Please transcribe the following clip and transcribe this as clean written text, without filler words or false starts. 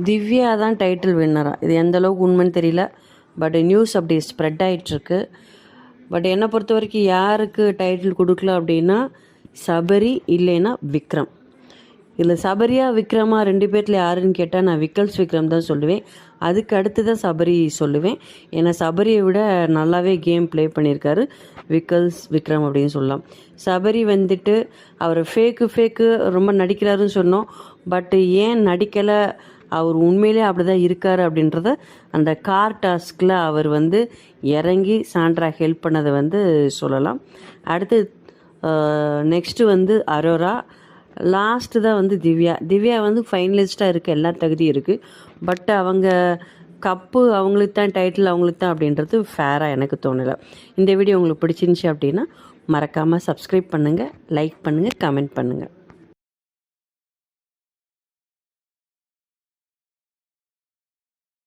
திவ்யா தான் டைட்டில் வின்னரா. இது எந்த அளவுக்கு உண்மைன்னு தெரியல. பட் நியூஸ் அப்படி ஸ்ப்ரெட் ஆகிட்டுருக்கு. பட் என்னை பொறுத்த வரைக்கும் யாருக்கு டைட்டில் கொடுக்கல அப்படின்னா சபரி இல்லைன்னா விக்ரம். இதில் சபரியா விக்ரமா 2 பேர்த்தில் யாருன்னு கேட்டால் நான் விக்கல்ஸ் விக்ரம் தான் சொல்லுவேன். அதுக்கு அடுத்து தான் சபரி சொல்லுவேன். ஏன்னா சபரியை விட நல்லாவே கேம் ப்ளே பண்ணியிருக்காரு விக்கல்ஸ் விக்ரம் அப்படின்னு சொல்லலாம். சபரி வந்துட்டு அவர் ஃபேக்கு ரொம்ப நடிக்கிறாருன்னு சொன்னோம். பட் ஏன் நடிக்கலை, அவர் உண்மையிலே அப்படி தான் இருக்கார் அப்படின்றத அந்த கார் டாஸ்கில் அவர் இறங்கி சாண்ட்ரா ஹெல்ப் பண்ணதை சொல்லலாம். அடுத்து நெக்ஸ்ட்டு அரோரா. லாஸ்ட்டு தான் திவ்யா ஃபைனலிஸ்ட்டாக இருக்குது, எல்லா தகுதியும் இருக்குது. பட் அவங்க கப்பு அவங்களுக்கு தான், டைட்டில் அவங்களுக்கு தான் அப்படின்றது ஃபேராக எனக்கு தோணலை. இந்த வீடியோ உங்களுக்கு பிடிச்சிருந்துச்சி அப்படின்னா மறக்காமல் சப்ஸ்கிரைப் பண்ணுங்கள், லைக் பண்ணுங்கள், கமெண்ட் பண்ணுங்கள்.